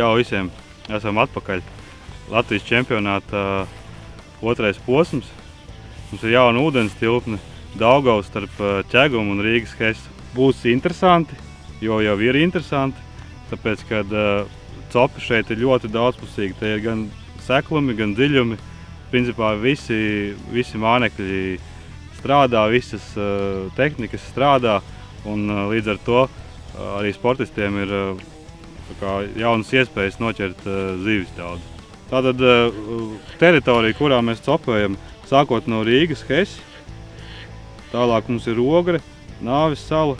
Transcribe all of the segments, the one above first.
Čau visiem! Esam atpakaļ. Latvijas čempionāta otrais posms. Mums ir jauna ūdens tilpne Daugavas starp Ķegumu un Rīgas Hesu. Būs interesanti, jo jau ir interesanti, tāpēc, kad copi šeit ir ļoti daudzpusīgi. Te ir gan seklumi, gan dziļumi. Principā visi mānekļi strādā, visas tehnikas strādā, un līdz ar to arī sportistiem ir jaunas iespējas noķert zivis daudz. Tātad teritorija, kurā mēs copējam, sākot no Rīgas Hesi, tālāk mums ir Ogre, Nāvis sala,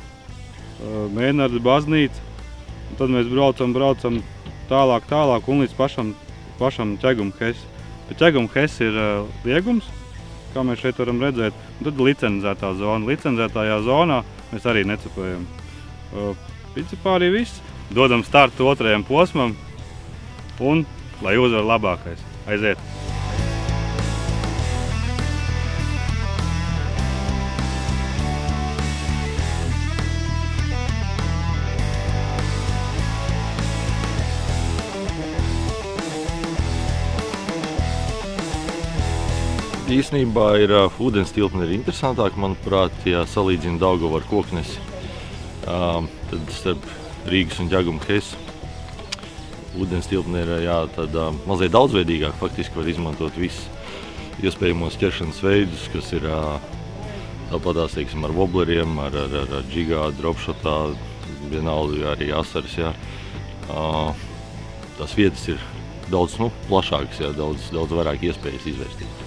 Mēnarda baznīca, un tad mēs braucam tālāk un līdz pašam Ķegumu Hesi. Pie Ķegumu Hesi ir liegums, kā mēs šeit varam redzēt, un tad licencētā zona. Licencētājā zonā mēs arī necopējam. Principā arī viss. Dodam startu otrajam posmam un lai uzvar labākais. Aiziet! Īstenībā ūdens tilpne ir interesantāka, manuprāt, ja salīdzina Daugavu ar Koknesi. Tad starp Rīgas un Ķegumu Hesu ūdens tilpne ir mazliet daudzveidīgāk. Faktiski var izmantot visus iespējamos ķeršanas veidus, kas ir tāpatās, teiksim, ar wobleriem, ar džigā, dropshotā, vienalga arī asaras. Tās vietas ir daudz plašākas, daudz vairāk iespējas izvērstīt.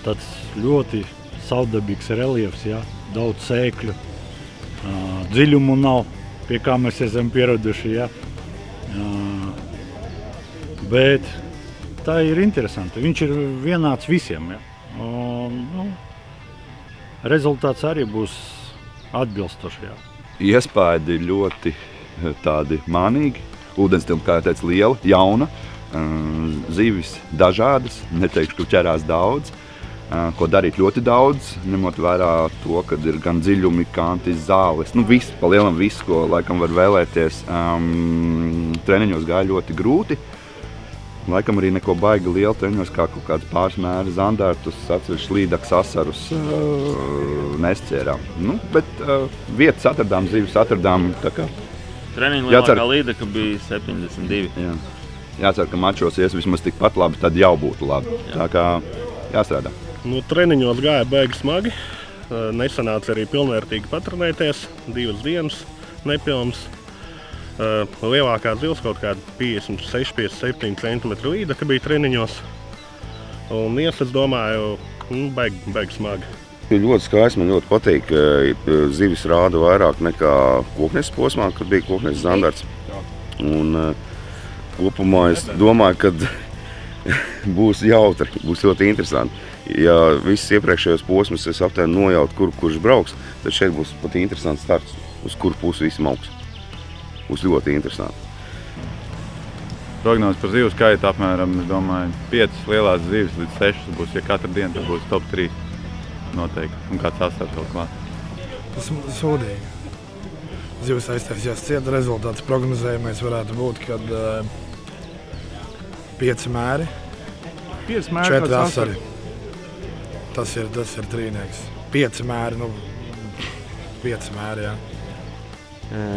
Tāds ļoti savdabīgs reliefs, daudz sēkļu, dziļumu nav, pie kā mēs esam pieraduši. Bet tā ir interesanti. Viņš ir vienāds visiem. Rezultāts arī būs atbilstoši. Iespaidi ļoti tādi manīgi. Ūdens tilpne, kā jau teicu, liela, jauna, zivis dažādas, neteikšu, ka ķerās daudz. Ko darīt ļoti daudz, ņemot vērā to, kad ir gan dziļumi, kantis, zāles. Viss, pa lielam viss, ko laikam var vēlēties. Treniņos gāja ļoti grūti. Laikam arī neko baigi lielu treniņos, kā kaut kāds pāris mēri zandārtus, atsevišķi līdaks, asarus nesķērām. Bet vietas atradām, zivis atradām. Treniņu lielākā līdaka bija 72. Jācer, ka mačos ies vismaz tikpat labi, tad jau būtu labi. Tā kā jāstrādā. Treniņos gāja baigi smagi. Nesanāca arī pilnvērtīgi patrenēties. 2 dienas nepilns. Lielākā zivs kaut kāda 56-57 cm līdaka bija treniņos. Un es domāju, baigi smagi. Ļoti skaisti, man ļoti patīk, ka zivis rāda vairāk nekā Kokneses posmā, kad bija Kokneses zandarts. Un kopumā es domāju, ka būs jautri, būs ļoti interesanti. Ja visus iepriekšējos posmus es aptēnu nojautu, kurš brauks, tad šeit būs pat interesants starts, uz kuru pusi visi mauks. Būs ļoti interesanti. Prognozes par zivu skaitu apmēram, es domāju, 5 lielās zivis līdz 6 būs, ja katru dienu tad būs top 3 noteikti. Un kāds asars vēl klāt. Tas sūdīgi. Zivs aiztaisījās cieta, rezultāts prognozējumais varētu būt, kad 5 mēri, 4 asari. Tas ir trīnieks. 5 mēri, 5 mēri,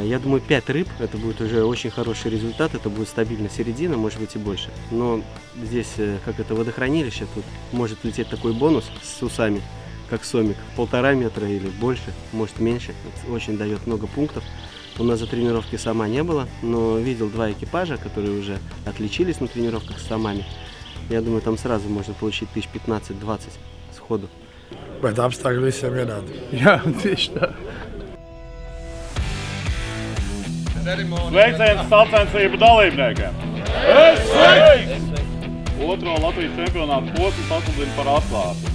Я думаю, 5 рыб, это будет уже очень хороший результат, это будет стабильно середина, может быть и больше. Но здесь, как это водохранилище, тут может лететь такой бонус с усами, как сомик, 1,5 метра или больше, может меньше. Это очень дает много пунктов. У нас за тренировки сама не было, но видел 2 экипажа, которые уже отличились на тренировках с самами. Я думаю, там сразу можно получить 15-20 сходу. Bet apstākļi visiem vienādi. Jā, tieši tā. Sveiciens sacensību dalībniekiem! Sveiks! Otro Latvijas čempionātu posmu pasludina par atklātu.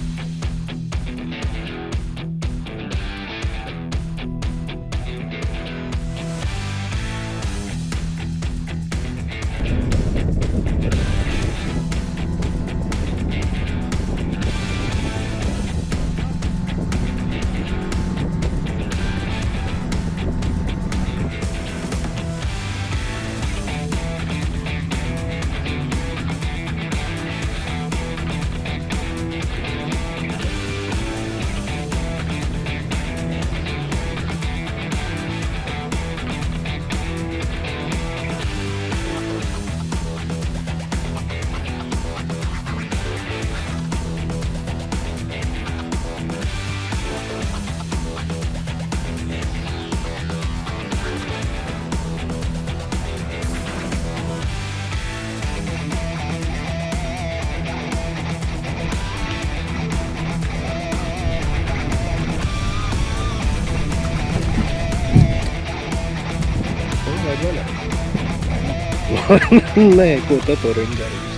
Nē, ko tu tur darīsi?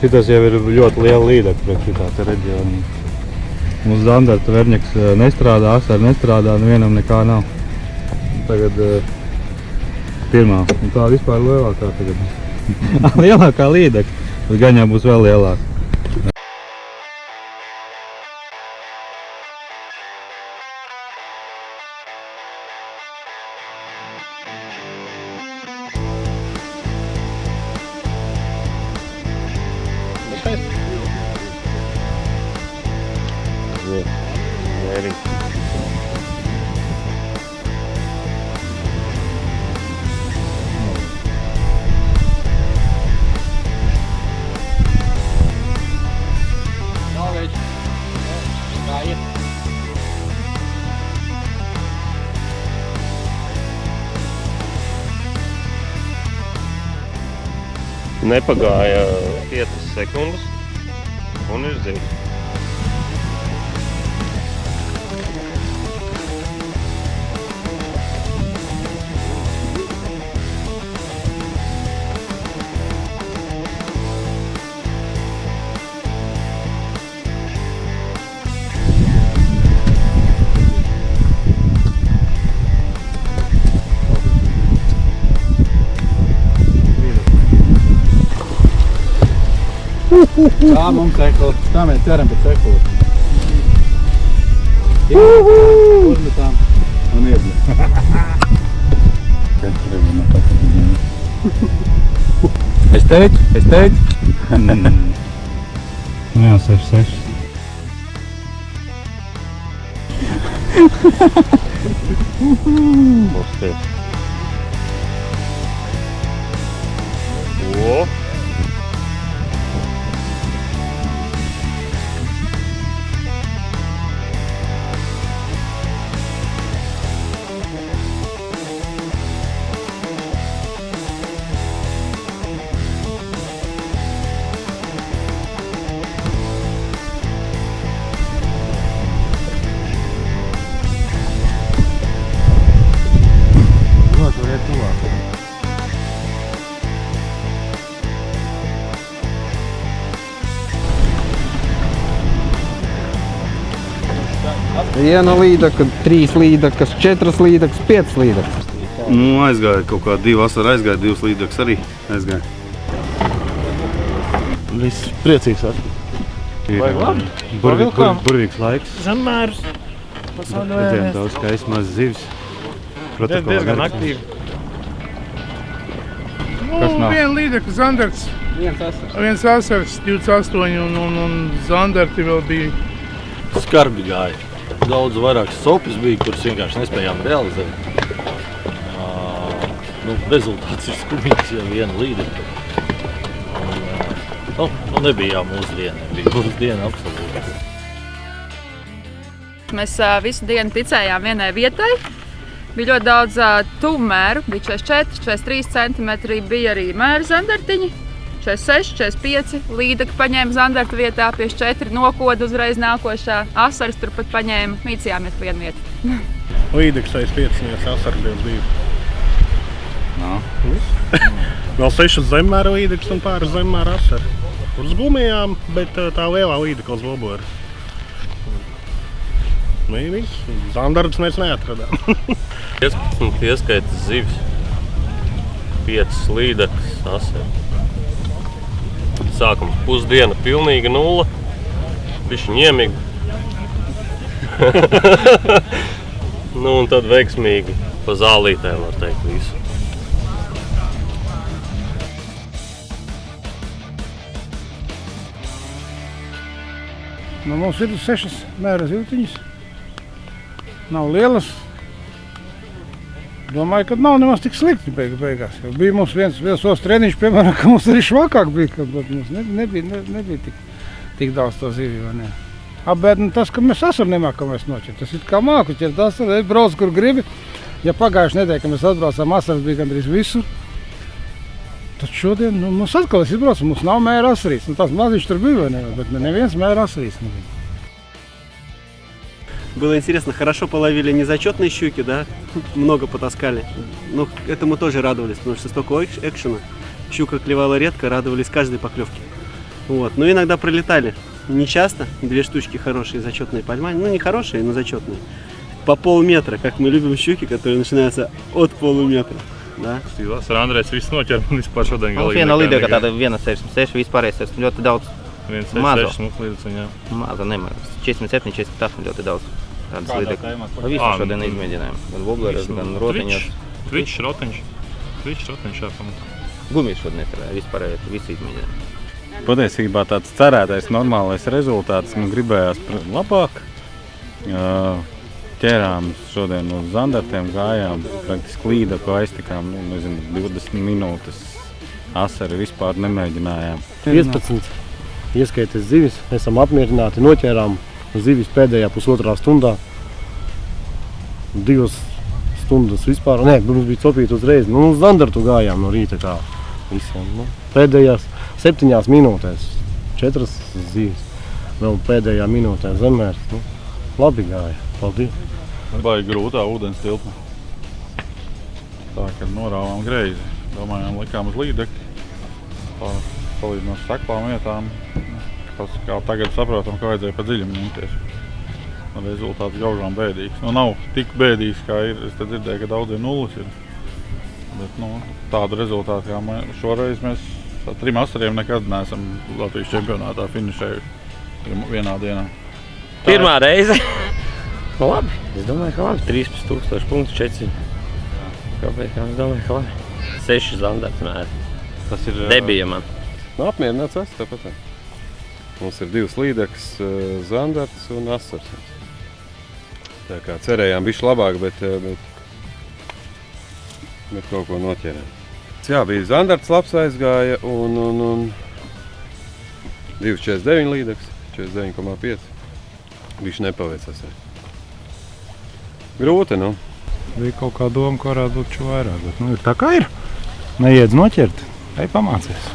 Šitas jau ir ļoti liela līdeka priekš šitā te reģiona. Mums Zandarta Verņeks nestrādā, Asar nestrādā, nevienam nekā nav. Tagad pirmā. Un tā vispār lielākā tagad. Lielākā līdeka, bet gaņā būs vēl lielāka. Nepagāja 5 sekundes un ir zivs. Tā mums ekula. Tā mēs ceram pēc ekula. Uzmetām un iedzi. Es teicu. Jā, 6. Pusties. O! Viena līdeka, 3 līdekas, 4 līdekas, 5 līdekas. Nu, aizgāja kaut kā 2 vasara aizgāja, 2 līdekas arī aizgāja. Viss priecīgs ar. Vai labi? Burvīgs laiks. Zemērs. Redzējām daudz skaists mazs zivs. Diezgan aktīvi. Viena līdeka Zandarts. Viens asars, 28 un Zandarti vēl bija. Skarbi gāja. Daudz vairāk sopis bija, kuras vienkārši nespējām realizēt. Rezultāts ir skumīgs, ja viena līdeka. Nebija mūsu diena, bija mūsu diena absolūti. Mēs visu dienu ticējām vienai vietai. Bija ļoti daudz tuvu mēru, bija 44, 43 centimetri, bija arī mēru zandartiņi. 46, 45, līdeka paņēma zandarta vietā, 54 nokoda uzreiz nākošā, asars turpat paņēma, mīcījāmies pa vienu vietu. Līdeks aiz 5, asars 2. Vēl 6 zemmēra līdeks un pāris zemmēra asari. Uz gumijām, bet tā lielā līdeka uz loboru. Zandarts mēs neatradām. 15 ieskaitas zivs, 5 līdekas asari. Sākums pusdiena pilnīga 0, bišķiņ iemiga. Un tad veiksmīgi pa zālītēm, var teikt, visu. Mums ir 6 mēra zivtiņas. Nav lielas. Domāju, ka nav nemaz tik slikti beigās. Bija mums viens treniņš, piemēram, ka mums arī švakāk bija, bet mums nebija tik daudz to zivju, vai ne? Bet tas, ka mēs asaru nemākamies noķert, tas ir kā māku ķert asaru, brauc, kur gribi. Ja pagājuši nedēļa, ka mēs atbraucām, asaras bija gandrīz visur. Tad šodien mums atkal izbraucam, mums nav mēra asarīs. Tas maziņš tur bija, vai ne? Bet neviens mēra asarīs nebija. Было интересно, хорошо половили незачетные щуки, да, много потаскали. Ну, этому тоже радовались, потому что столько экшена. Щука клевала редко, радовались каждой поклевке. Вот. Но иногда пролетали, не часто, 2 штучки хорошие зачетные поймали, ну не хорошие, но зачетные. По полметра, как мы любим щуки, которые начинаются от полуметра. Да? Ar Andrēs viss noķer un vispār šodien galīgi. Viena līdeka tāda 1,66, vispārējais ļoti daudz. 1,66 smukliediciņ, jā. Maza nemaz. 47, 48 ļoti daudz. Tādas līdeka. Visu šodien izmēģinājām. Gan vobleres, gan rotiņos. Twitch, rotiņš, jā, pamatā. Gumijas šodien neturēja, vispārējais, visu izmēģinājām. Patiesībā tāds cerētais normālais rezultāts, gribējās labāk. Ķērām šodien uz zandartiem, gājām, praktiski līdaku aiztikām, 20 minūtes. Asari vispār nemēģinājām. 15 ieskaities zivis, esam apmierināti, noķērām zivis pēdējā pusotrā stundā. 2 stundas vispār, mums bija copīt uzreiz, uz zandartu gājām no rīta kā visiem. Pēdējās 7 minūtēs, 4 zivis, vēl pēdējā minūtē zemērs. Labi gāja, paldies. Baigi grūtā ūdens tilpne. Tā, kad norāvām greizi, domājām, likām uz līdekļu. Salīdzinot seklām vietām, kā tagad saprotam, ka vajadzēja pa dziļumu ņemties. Rezultāts gaužām bēdīgs. Nav tik bēdīgs, kā ir. Es te dzirdēju, ka daudziem nulles ir. Bet tādu rezultātu, kā šoreiz mēs ar 3 asariem nekad neesam Latvijas čempionātā finišējuši vienā dienā. Pirmā reize. Labi, es domāju, ka labi. 13,000 punktu, 4. Kāpēc? Es domāju, ka labi. 6 zandarta mēri. Tas ir... Debija man. Apmierināts es tāpat. Mums ir 2 līdekas, zandarts un asars. Tā kā cerējām bišķi labāk, bet kaut ko noķērām. Jā, bija zandarts labs aizgāja un 2,49 līdekas, 49,5. Bišķi nepaveicās. Grūti, Bija kaut kā doma, ka varētu būt čo vairāk, bet ir tā kā ir. Neiedz noķert, ej pamācies.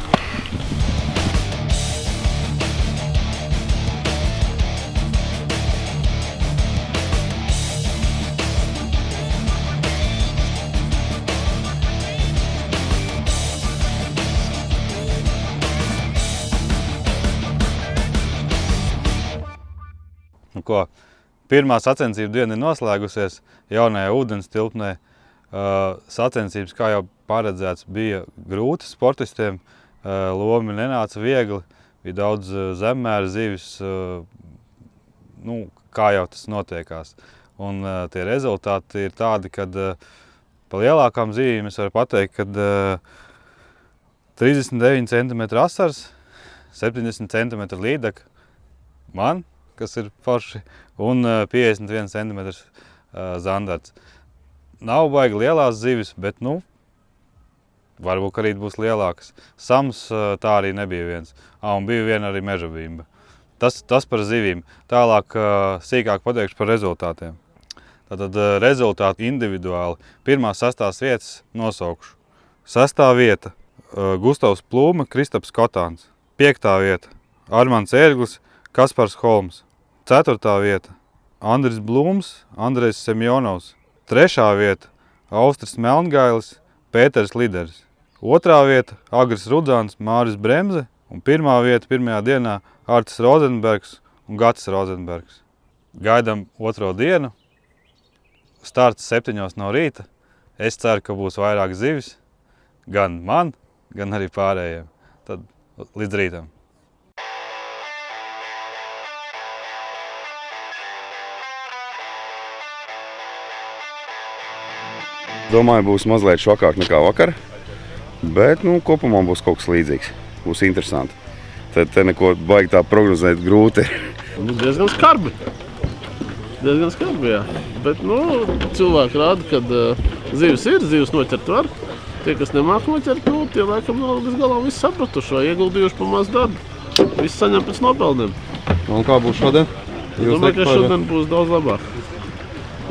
Pirmā sacensību diena ir noslēgusies jaunajā ūdens tilpnē. Sacensības, kā jau paredzēts, bija grūti sportistiem. Lomi nenāca viegli, bija daudz zemmēra zivis, kā jau tas notiekās. Un tie rezultāti ir tādi, kad pa lielākām zivīm es varu pateikt, kad 39 cm asars, 70 cm līdaka man, kas ir forši, un 51 cm zandarts. Nav baigi lielās zivis, bet, varbūt arī būs lielākas. Sams tā arī nebija viens. Un bija viena arī meža bimba. Tas par zivīm. Tālāk sīkāk pateikšu par rezultātiem. Tātad rezultāti individuāli. Pirmās 6. vietas nosaukšu. 6. vieta Gustavs Plūme, Kristaps Kotāns. 5. vieta Armands Ērglis, Kaspars Holms. 4. vieta Andris Blūms, Andrejs Semjonovs. 3. vieta Austris Melngailis, Pēters Lideris. 2. vieta Agris Rudzāns, Māris Bremze. Un 1. vieta pirmajā dienā Artis Rozenbergs un Gatis Rozenbergs. Gaidām 2. dienu. Starts 7 no rīta. Es ceru, ka būs vairāk zivis. Gan man, gan arī pārējiem. Tad līdz rītam. Domāju, būs mazliet švakāk nekā vakar, bet kopumā būs kaut kas līdzīgs. Būs interesanti. Te neko baigi tā prognozēt grūti. Būs diezgan skarbi. Diezgan skarbi, jā. Bet, cilvēki rāda, kad zivis ir, zivis noķert var. Tie, kas nemāk noķert, tie laikam nav līdz galam visu sapratuši vai ieguldījuši pa maz darbu. Viss saņem pēc nopelniem. Un kā būs šodien? Es domāju, ka šodien būs daudz labāk.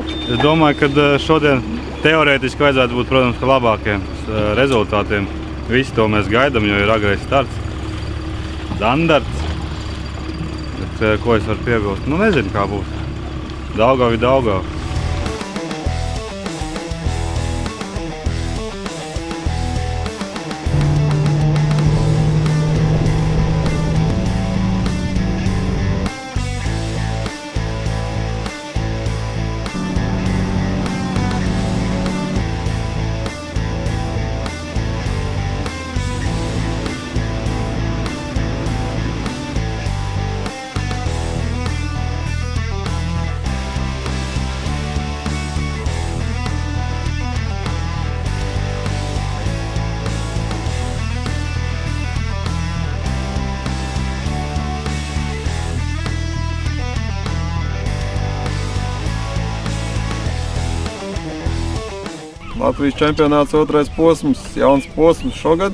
Es domāju, ka šodien teorētiski vajadzētu būt, protams, labākiem rezultātiem. Visi to mēs gaidām, jo ir agrais starts. Zandarts. Bet, ko es varu piebilst? Nezinu, kā būs. Daugavi. Latvijas čempionāts otrais posms, jauns posms šogad.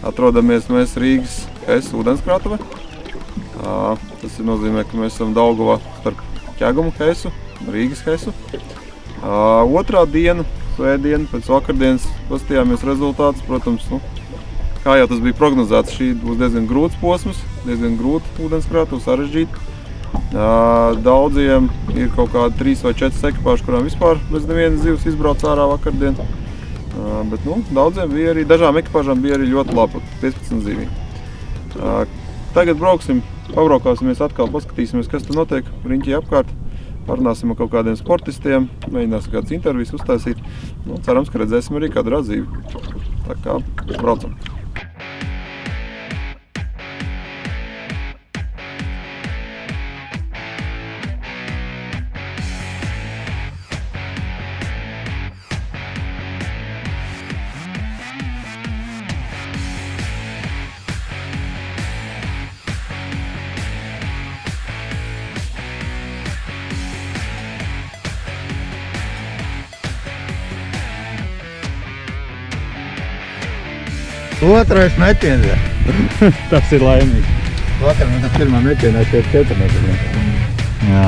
Atrodamies mēs Rīgas Hesa ūdenskrātuve. Tas nozīmē, ka mēs esam Daugavā starp Ķegumu Hesu un Rīgas Hesu. Otrā diena, svētdiena, pēc vakardienas paskatījāmies rezultātus. Protams, kā jau tas bija prognozēts, šī būs diezgan grūts posms, diezgan grūta ūdenskrātuve, sarežģīta. Daudziem ir kaut kādi 3 vai 4 ekipāži, kurām vispār bez nevienas zivs izbrauc ārā vakardien. Bet daudziem bija arī, dažām ekipāžām bija arī ļoti labi, 15 zivī. Tagad pabraukāsimies atkal, paskatīsimies, kas tur notiek riņķī apkārt. Parunāsim ar kaut kādiem sportistiem, mēģināsim kādas intervijas uztaisīt. Cerams, ka redzēsim arī kādu radzību. Tā kā braucam. Otrais metiens. Tas ir laimīgi. Vakar man tas pirmā metienā 4 metri. Jā.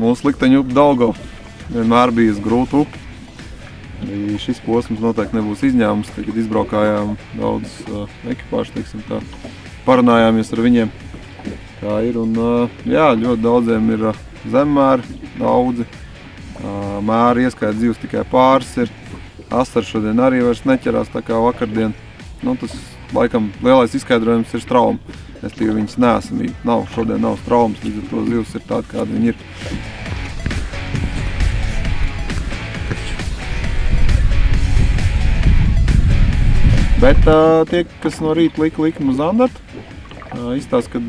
Mūsu likteņu upe Daugava vienmēr bijis grūta upe. Arī šis posms noteikti nebūs izņēmums. Tagad izbraukājām daudz ekipāžu, teiksim tā. Parunājāmies ar viņiem, kā ir. Un, jā, ļoti daudziem ir zemmēri, daudzi. Mēri ieskait zivs tikai pāris ir. Asars šodien arī vairs neķerās tā kā vakardien. Tas laikam lielais izskaidrojums ir strauma. Es tikai viņas neesamība. Šodien nav straumas, līdz ar to zivs ir tāda, kāda viņi ir. Bet tie, kas no rīta lika likumu uz zandartu, izstāsta, ka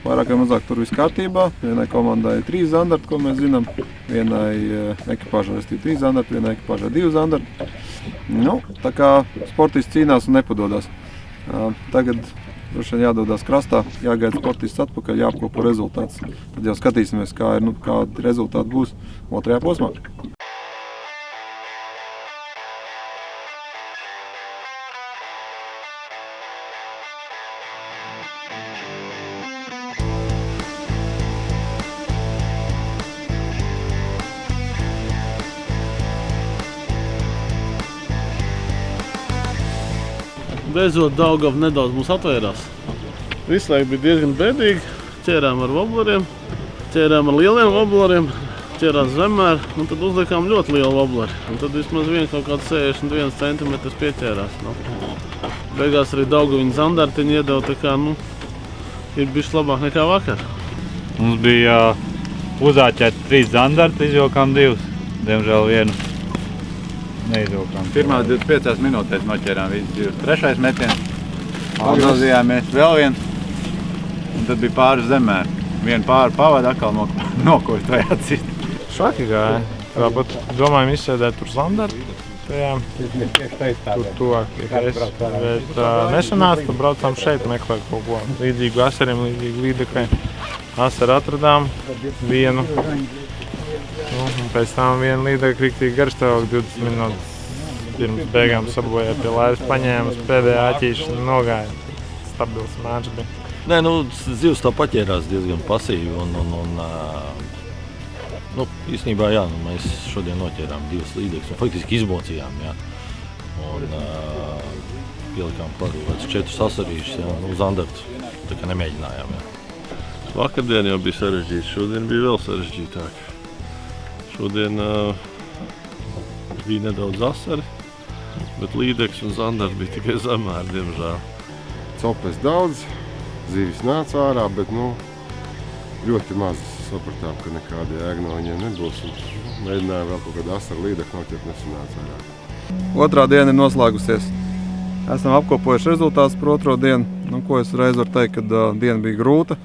vairāk vai mazāk tur viss kārtībā. Vienai komandai ir 3 zandarti, ko mēs zinām. Vienai ekipāžai ir 3 zandarti, vienai ekipāžai 2 zandarti. Tā kā sportists cīnās un nepadodas. Tagad droši vien jādodās krastā, jāgaida sportists atpakaļ, jāapkopo rezultāts. Tad jau skatīsimies, kādi rezultāti būs otrajā posmā. beidzot Daugava nedaudz mums atvērās. Visu laiku bija diezgan bēdīgi. Ķērām ar wobleriem, ķērām ar lieliem wobleriem, ķērās zemēr, un tad uzlikām ļoti lielu wobleri. Un tad vismaz kaut kāds 61 centimetrs pieķērās. Beigās arī Daugaviņa zandartiņu iedeva, tā kā, ir bišķi labāk nekā vakar. Mums bija uzāķēti 3 zandarti, izvilkām 2. Diemžēl vienu neizvilkām. Pirmā 25 minūtēs noķērām visu 3. metiens. Nozījāmies vēl vienu. Un tad bija pāris zemēr. Vienu pāri pavadu atkal nokost vai atcist. Švaki gāja. Tāpat domājam izsēdēt tur zandarti. Tur tuvāk pie Hesa. Bet nesanāca, tad braucām šeit meklēt kaut ko. Līdzīgu asariem, līdzīgu līdekai. Asaru atradām vienu. Un pēc tam vienu līdeku riktīgi garstāvāk 20 minūtes. Pirms beigām sabojāja pie laivas paņēmas, pēdējā āķīša nogāja. Stabils mērķis bija. Nē, zivs tā paķērās diezgan pasīvi īstenībā, jā, mēs šodien noķērām 2 līdekus un faktiski izmocījām, jā. Un pielikām par 4 asarīšus, jā, zandartus, tā kā nemēģinājām, jā. Vakardien jau bija sarežģīts, šodien bija vēl sarežģītāk. Šodien bija nedaudz asari, bet līdeks un zandars bija tikai zemēr, diemžēl. Copes daudz, zivis nāca ārā, bet ļoti maz sapratām, ka nekāda jēga no viņiem nebūs. Mēģinājām vēl kaut kādu asaru līdeku noķert, nesanāca ārā. Otrā diena ir noslēgusies. Esam apkopojuši rezultātus par otro dienu. Ko es reiz varu teikt, ka diena bija grūta.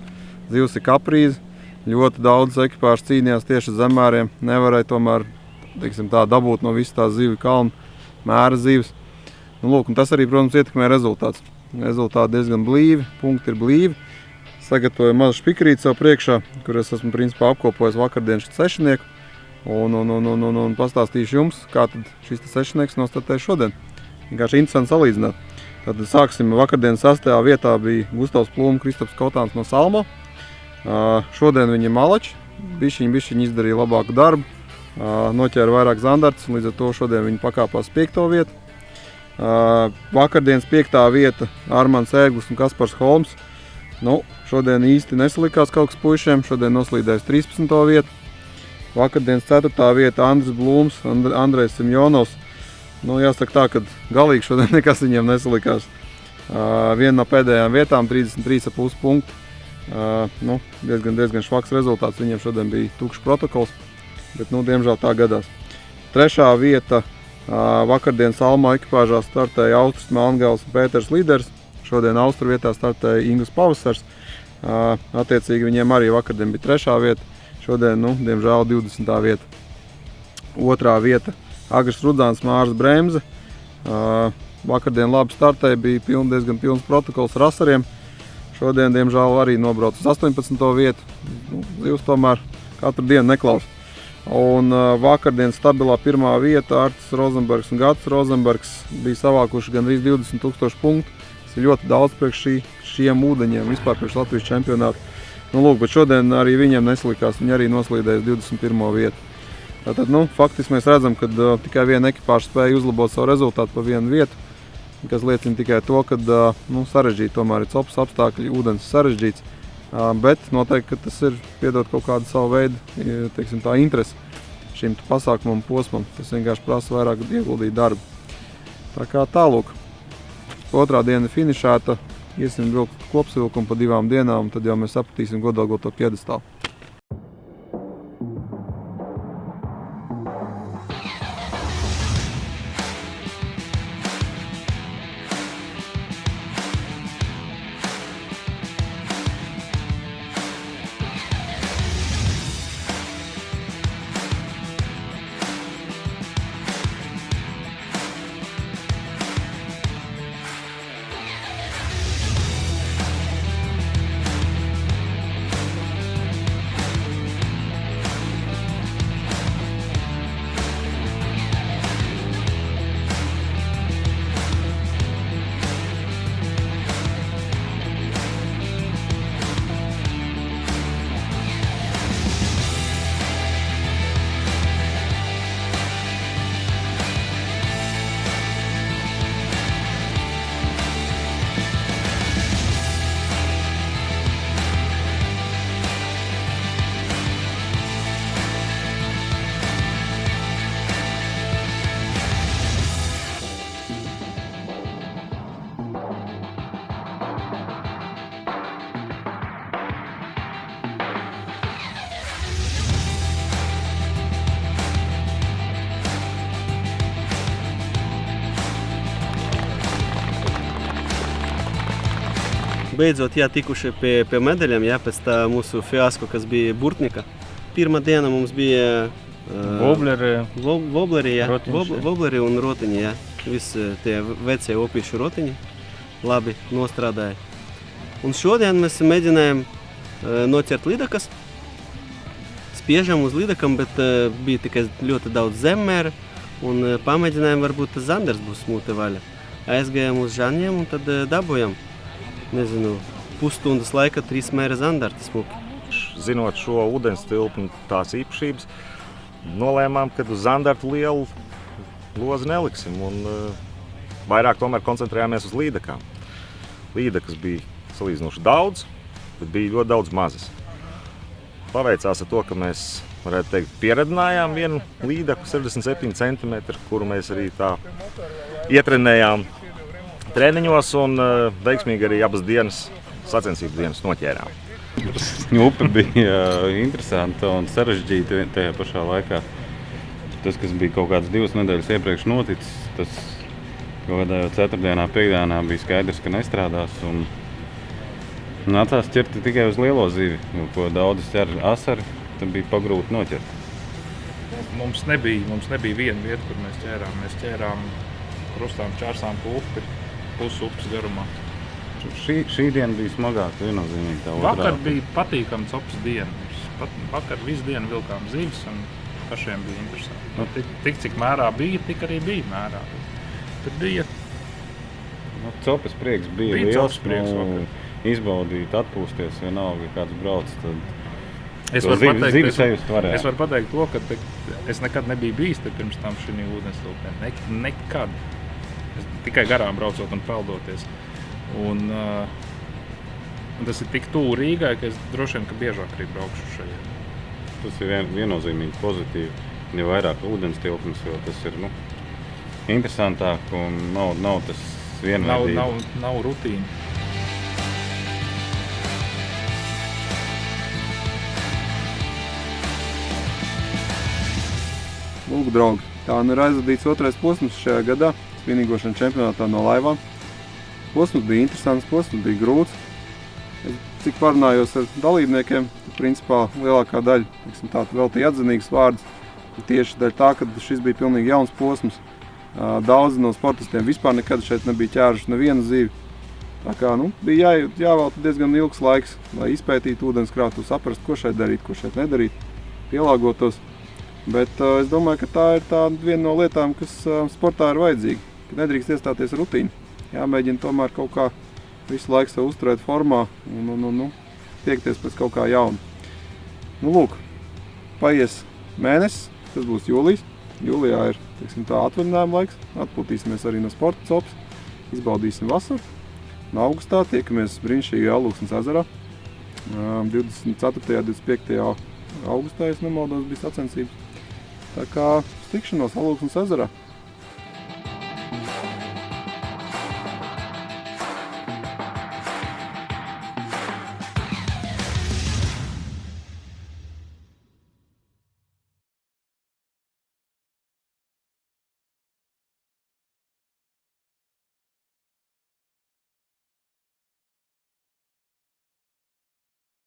Zivs ir kaprīze. Ļoti daudz ekipāžu cīnījās tieši zemēriem. Nevarēja tomēr dabūt no visas tās zivju kalna mēra zivis. Un tas arī, protams, ietekmē rezultāts. Rezultāti diezgan blīvi, punkti ir blīvi. Sagatavoju mazu špikrīti sev priekšā, kur es esmu principā apkopojis vakardienas sešnieku. Un pastāstīšu jums, kā tad šis sešnieks nostartēja šodien. Vienkārši interesanti salīdzināt. Tad sāksim vakardienas 6. vietā bija Gustavs Plūma, Kristaps Kotāns no Salmo. Šodien viņi malači, bišķiņi izdarīja labāku darbu. Noķēra vairāk zandartus, un līdz ar to šodien viņi pakāpās 5. vietu. Vakardienas 5. vieta Armands Ēglis un Kaspars Holms. Šodien īsti nesalikās kaut kas puišiem, šodien noslīdējis 13. vietu. Vakardienas 4. vieta Andris Blūms, Andrejs Simjonovs. Jāsaka tā, ka galīgi šodien nekas viņiem nesalikās. Viena no pēdējām vietām 33,5 punkti. Diezgan švaks rezultāts, viņiem šodien bija tukšs protokols, bet diemžēl tā gadās. 3. vieta vakardienas Almā ekipāžā startēja Austris Melngals un Pēters Līders. Šodien Austru vietā startēja Inglis Pavasars. Attiecīgi viņiem arī vakardien bija 3. vieta. Šodien, diemžēl, 20. vieta. 2. vieta Agris Rudzāns, Mārs Bremze. Vakardien labi startēja, bija diezgan pilns protokols ar asariem. Šodien, diemžēl, arī nobrauc uz 18. vietu. Zivs tomēr katru dienu neklaus. Un vakardien stabilā 1. vieta Artis Rozenbergs un Gatis Rozenbergs bija savākuši gandrīz 20,000 punktu. Tas ir ļoti daudz priekš šiem ūdeņiem, vispār priekš Latvijas čempionātu. Bet šodien arī viņiem nesalikās, viņi arī noslīdēja 21. vietu. Tātad, faktiski mēs redzam, ka tikai viena ekipāža spēja uzlabot savu rezultātu pa vienu vietu, kas liecina tikai to, ka sarežģīti tomēr ir copas apstākļi, ūdens sarežģīts, bet noteikti, ka tas ir piedot kaut kādu savu veidu, tā interesi šim pasākumam un posmam. Tas vienkārši prasa vairāk ieguldīt darbu. Tā kā tālūk. 2. diena finišēta, iesim vilkt kopsavilkumu pa 2 dienām, tad jau mēs sapratīsim godalgoto piedestālu. beidzot tikuši pie medaļiem, pēc tā mūsu fiasko, kas bija Burtnika. Pirmā diena mums bija Vobleri un rotiņi, Visi tie vecie opīšu rotiņi labi nostrādāja. Un šodien mēs mēģinājām noķert lidakas. Spiežam uz lidakam, bet bija tikai ļoti daudz zemmēra. Un pamēģinājām, varbūt tas zanders būs smūte vaļa. Aizgājām uz žaņiem un tad dabujam, pusstundas laika 3 mēra zandarti smuki. Zinot šo ūdens tilpu un tās īpašības, nolēmām, ka uz zandartu lielu lozi neliksim un vairāk tomēr koncentrējāmies uz līdakām. Līdakas bija salīdzinoši daudz, bet bija ļoti daudz mazas. Paveicās ar to, ka mēs, varētu teikt, pieredinājām vienu līdaku 67 cm, kuru mēs arī tā ietrenējām treniņos un veiksmīgi arī abas dienas, sacensību dienas noķērām. Upe bija interesanta un sarežģīta tajā pašā laikā. Tas, kas bija kaut kādas 2 nedēļas iepriekš noticis, tas kaut kādā jau 4. piekdienā bija skaidrs, ka nestrādās. Un nācās ķert tikai uz lielo zivi, ko daudz ķer asari, tad bija pagrūti noķert. Mums nebija viena vieta, kur mēs ķērām. Mēs ķērām krustām, čārsām pa upi, pusupes garumā. Šī diena bija smagāka, viennozīmīgi tā otrā. Vakar bija patīkams upes diena. Vakar visu dienu vilkām zivis un pašiem bija interesanti. Tik cik mērā bija, tik arī bija mērā. Tad bija... Copes prieks bija liels, izbaudīt, atpūsties vienalga, kāds brauc, tad es varu pateikt to, ka es nekad nebiju bijis te pirms tam šī ūdens tilpē. Nekad. Tikai garām braucot un peldoties. Un tas ir tik tuvu Rīgai, ka es droši vien, ka biežāk arī braukšu šajā. Tas ir viennozīmīgi pozitīvi, jo vairāk ūdens tilpnes, jo tas ir interesantāk un nav tas vienveidība. Nav rutīna. Lūk, draugi, tā ir aizvadīts 2. posms šajā gadā spinīgošana čempionātā no laivām. Posms bija interesants, posms bija grūts. Cik parunājos ar dalībniekiem, principā lielākā daļa veltīja atzinīgas vārdus. Tieši dēļ tā, ka šis bija pilnīgi jauns posms. Daudzi no sportistiem vispār nekad šeit nebija ķēruši nevienu zivi. Tā kā bija jāvelta diezgan ilgs laiks, lai izpētītu ūdenskrātuvi, saprast, ko šeit darīt, ko šeit nedarīt, pielāgotos. Bet es domāju, ka tā ir viena no lietām, kas sportā ir vajadzīga, ka nedrīkst iestāties rutīna. Jāmēģina tomēr kaut kā visu laiku sev uzturēt formā un tiekties pēc kaut kā jauna. Lūk, paies mēnesis, tas būs jūlijs. Jūlijā ir atvaļinājuma laiks, atpūtīsimies arī no sporta copas, izbaudīsim vasaru. Un augustā tiekamies brīnišķīgajā Alūksnes ezerā. 24. 25. augustā, ja nemaldos, bija sacensības. Tā kā tikšanos Alūksnes ezerā.